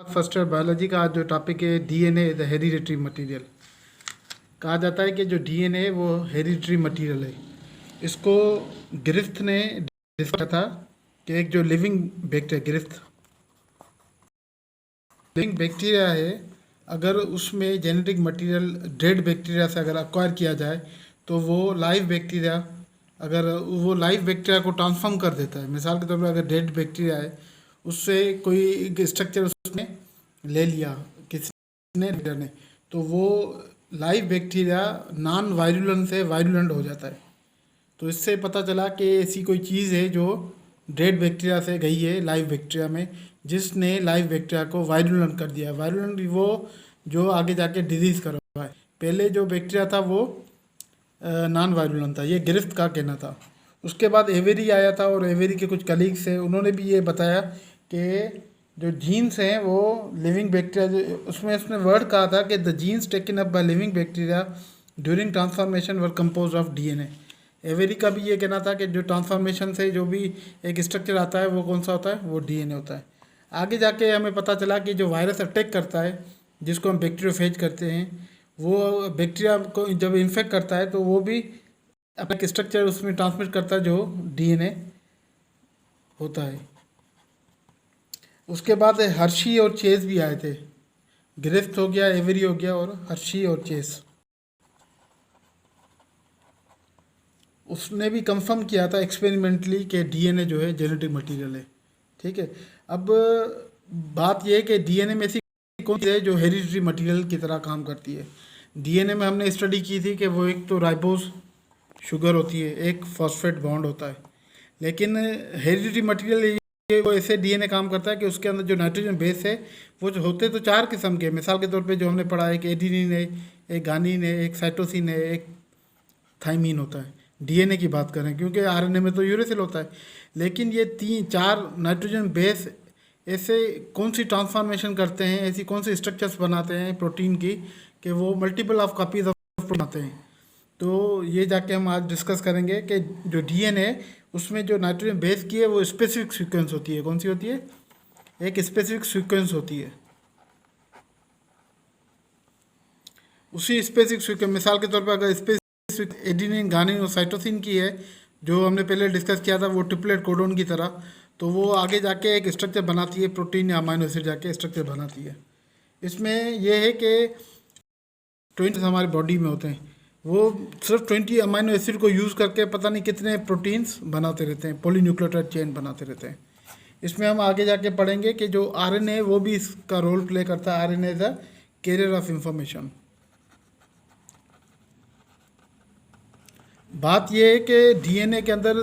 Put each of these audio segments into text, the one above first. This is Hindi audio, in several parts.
फर्स्ट ईयर बायोलॉजी का आज जो टॉपिक है डीएनए इज हेरिडिटरी मटेरियल। कहा जाता है कि जो डीएनए वो हेरिडिटरी मटेरियल है। इसको ग्रिफ्थ ने डिस्कस किया था कि एक जो लिविंग बैक्टीरिया है, अगर उसमें जेनेटिक मटेरियल डेड बैक्टीरिया से अगर अक्वायर किया जाए तो वो लाइव बैक्टीरिया को ट्रांसफॉर्म कर देता है। मिसाल के तौर पर अगर डेड बैक्टीरिया है, उससे कोई स्ट्रक्चर उसने ले लिया किसी लीडर ने, तो वो लाइव बैक्टीरिया नॉन वायरुलेंट से वायरुलेंट हो जाता है। तो इससे पता चला कि ऐसी कोई चीज़ है जो डेड बैक्टीरिया से गई है लाइव बैक्टीरिया में, जिसने लाइव बैक्टीरिया को वायरुलेंट कर दिया। वायरुलेंट वो जो आगे जाके डिजीज़ कर रहा है। पहले जो बैक्टीरिया था वो नॉन वायरुलेंट था, ये गिरफ्त का कहना था। उसके बाद एवेरी आया था और एवेरी के कुछ कलीग्स हैं, उन्होंने भी ये बताया कि जो जीन्स हैं वो लिविंग बैक्टीरिया, उसमें उसने वर्ड कहा था कि the genes taken up by living bacteria during transformation were composed of DNA. Avery का भी ये कहना था कि जो ट्रांसफॉर्मेशन से जो भी एक स्ट्रक्चर आता है वो कौन सा होता है, वो डीएनए होता है। आगे जाके हमें पता चला कि जो वायरस अटैक करता है, जिसको हम बैक्टीरियोफेज करते हैं, वो बैक्टीरिया को जब इन्फेक्ट करता है तो वो भी अपना स्ट्रक्चर उसमें ट्रांसमिट करता है जो डीएनए होता है। उसके बाद हर्शी और चेस भी आए थे। ग्रिफ्थ हो गया, एवेरी हो गया, और हर्शी और चेस। उसने भी कंफर्म किया था एक्सपेरिमेंटली कि डीएनए जो है जेनेटिक मटेरियल है। ठीक है, अब बात यह है कि डीएनए में ऐसी कौन सी है जो हेरिडिटरी मटेरियल की तरह काम करती है। डीएनए में हमने स्टडी की थी कि वो एक तो राइबोस शुगर होती है, एक फॉस्फेट बॉन्ड होता है। लेकिन हेरिडिटरी मटेरियल वो ऐसे डीएनए काम करता है कि उसके अंदर जो नाइट्रोजन बेस है वो जो होते तो चार किस्म के। मिसाल के तौर पे जो हमने पढ़ा है कि एडिनिन है, एक गानिन है, एक साइटोसिन है, एक थाइमिन होता है। डीएनए की बात करें, क्योंकि आरएनए में तो यूरेसिल होता है। लेकिन ये तीन चार नाइट्रोजन बेस ऐसे कौन सी ट्रांसफॉर्मेशन करते हैं, ऐसी कौन सी स्ट्रक्चर्स बनाते हैं प्रोटीन की कि वो मल्टीपल ऑफ कॉपीज ऑफ बनाते हैं। तो ये जाके हम आज डिस्कस करेंगे कि जो डीएनए उसमें जो नाइट्रोजन बेस की है वो स्पेसिफिक सीक्वेंस होती है। कौन सी होती है? एक स्पेसिफिक सीक्वेंस होती है। उसी स्पेसिफिक सीक्वेंस, मिसाल के तौर पर अगर स्पेसिफिक एडिनिन, गानिन और साइटोसिन की है, जो हमने पहले डिस्कस किया था, वो ट्रिपलेट कोडोन की तरह, तो वो आगे जाके एक स्ट्रक्चर बनाती है, प्रोटीन या अमाइनो एसिड जाके स्ट्रक्चर बनाती है। इसमें यह है कि 20 हमारी बॉडी में होते हैं, वो सिर्फ 20 अमाइनो एसिड को यूज़ करके पता नहीं कितने प्रोटीन्स बनाते रहते हैं, पॉलीन्यूक्लियोटाइड चेन बनाते रहते हैं। इसमें हम आगे जाके पढ़ेंगे कि जो आरएनए वो भी इसका रोल प्ले करता है। RNA is a carrier of information. बात ये है कि डीएनए के अंदर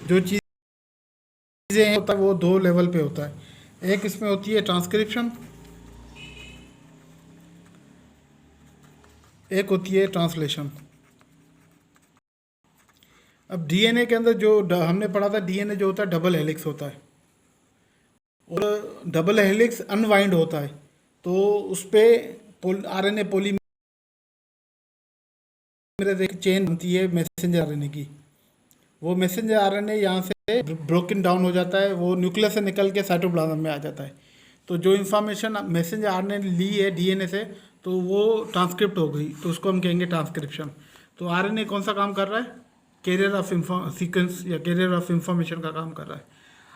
जो चीज़ें होता है वो दो लेवल पे होता है। एक इसमें होती है ट्रांसक्रिप्शन, एक होती है ट्रांसलेशन। अब डीएनए के अंदर जो हमने पढ़ा था, डीएनए जो होता है डबल हेलिक्स होता है, और डबल हेलिक्स अनवाइंड होता है। तो उस पर आरएनए पॉलीमरेज एक चेन बनती है मैसेंजर आरएनए की। वो मैसेंजर आरएनए यहाँ से ब्रोकन डाउन हो जाता है, वो न्यूक्लियस से निकल के साइटोप्लाज्म में आ जाता है। तो जो इन्फॉर्मेशन मैसेंजर आरएनए ली है डीएनए से, तो वो ट्रांसक्रिप्ट हो गई, तो उसको हम कहेंगे ट्रांसक्रिप्शन। तो आरएनए कौन सा काम कर रहा है? कैरियर ऑफ सीक्वेंस या कैरियर ऑफ इंफॉर्मेशन का काम कर रहा है।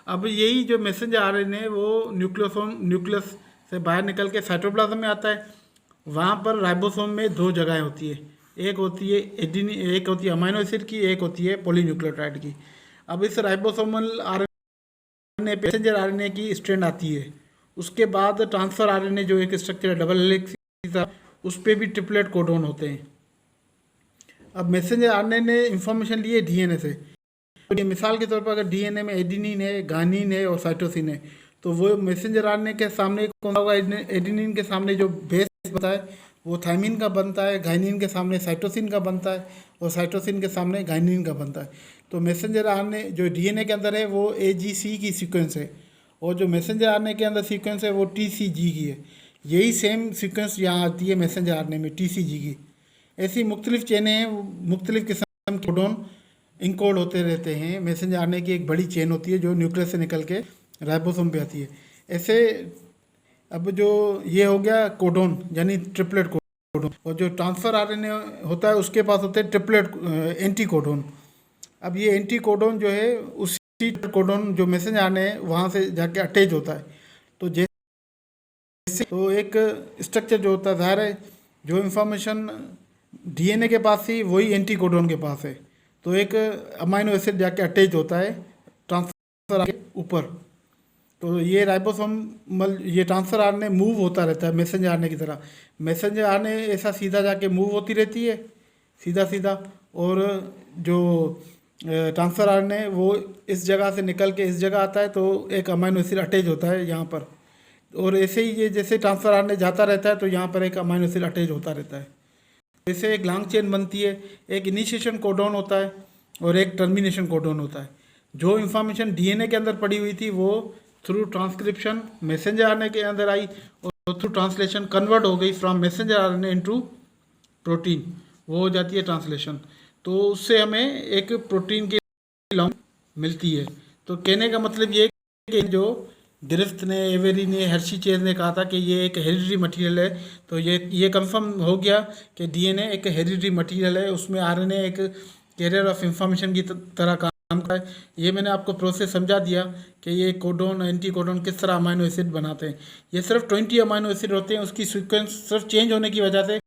अब यही जो मैसेंजर आरएनए वो न्यूक्लियस से बाहर निकल के साइटोप्लाज्म में आता है। वहाँ पर राइबोसोम में दो जगहें होती है, एक होती है एक होती है अमाइनो एसिड की, एक होती है पॉलीन्यूक्लियोटाइड की। अब इस राइबोसोमल आरएनए मैसेंजर आरएनए की स्ट्रैंड आती है। उसके बाद ट्रांसफर आरएनए जो एक स्ट्रक्चर है डबल हेलिक्स, उस पर भी ट्रिपलेट कोडोन होते हैं। अब मैसेंजर आरएनए ने इंफॉर्मेशन ली है डीएनए से। तो मिसाल के तौर पर अगर डीएनए में एडिनिन है, गानिन है और साइटोसिन है, तो वो मैसेंजर आरएनए के सामने कौन होगा? एडिनिन के सामने जो बेस बनता है वो थाइमिन का बनता है, गाइनिन के सामने साइटोसिन का बनता है, और साइटोसिन के सामने गाइनिन का बनता है। तो मैसेंजर आरएनए जो डीएनए के अंदर है वो एजीसी की सीक्वेंस है, और जो मैसेंजर आरएनए के अंदर सीक्वेंस है वो टीसीजी की है। यही सेम सीक्वेंस यहाँ आती है मैसेंजर आरएनए में, टीसीजी की। ऐसी मुख्तलिफ चेनें हैं, मुख्तलिफ किस्म के कोडोन इंकोड होते रहते हैं। मैसेंजर आरएनए की एक बड़ी चेन होती है जो न्यूक्लियस से निकल के राइबोसोम पे आती है। ऐसे अब जो ये हो गया कोडोन यानी ट्रिपलेट कोडोन, और जो ट्रांसफर आरएनए होता है उसके पास होते हैं ट्रिपलेट एंटी कोडोन। अब ये एंटी कोडोन जो है उसी कोडोन जो मैसेंजर आरएनए है वहाँ से जाके अटैच होता है। तो जैसे तो एक स्ट्रक्चर जो होता है, ज़ाहिर है जो इंफॉर्मेशन डीएनए के पास थी वही एंटी कोडोन के पास है, तो एक अमाइनो एसिड जाके अटैच होता है ट्रांसफर के ऊपर। तो ये राइबोसोमल ये ट्रांसफर आरएनए मूव होता रहता है मैसेंजर आरएनए की तरह। मैसेंजर आरएनए ऐसा सीधा जाके मूव होती रहती है सीधा सीधा, और जो ट्रांसफर आरएनए वो इस जगह से निकल के इस जगह आता है, तो एक अमाइनो एसिड अटैच होता है यहाँ पर। और ऐसे ही ये जैसे ट्रांसफर आरएनए जाता रहता है तो यहाँ पर एक अमाइनो एसिड अटैच होता रहता है। जैसे एक लॉन्ग चेन बनती है, एक इनिशिएशन कोडॉन होता है और एक टर्मिनेशन कोडॉन होता है। जो इंफॉर्मेशन डीएनए के अंदर पड़ी हुई थी वो थ्रू ट्रांसक्रिप्शन मैसेंजर आरएनए के अंदर आई, और थ्रू ट्रांसलेशन कन्वर्ट हो गई from messenger RNA into protein, वो हो जाती है ट्रांसलेशन। तो उससे हमें एक प्रोटीन की लॉन्ग मिलती है। तो कहने का मतलब ये है कि जो गिरफ्त ने, एवेरी ने, हर्षी चेज ने कहा था कि ये एक हेरिडिटरी मटेरियल है, तो ये कंफर्म हो गया कि डीएनए एक हेरिडिटरी मटेरियल है, उसमें आरएनए एक कैरियर ऑफ इंफॉर्मेशन की तरह काम करता है। ये मैंने आपको प्रोसेस समझा दिया कि ये कोडोन एंटी कोडोन किस तरह अमाइनो एसिड बनाते हैं। ये सिर्फ 20 अमाइनो एसिड होते हैं, उसकी सीक्वेंस सिर्फ चेंज होने की वजह से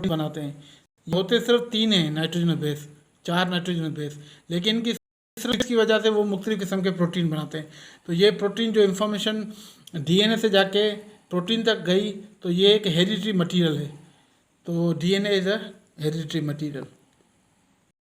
बनाते हैं। होते सिर्फ 3 हैं नाइट्रोजन बेस, 4 नाइट्रोजन बेस, लेकिन इनकी सिर्फ की वजह से वो मुख्तलिफ किस्म के प्रोटीन बनाते हैं। तो ये प्रोटीन जो इंफॉर्मेशन डीएनए से जाके प्रोटीन तक गई, तो ये एक हेरिडिटरी मटेरियल है। तो DNA is a hereditary material.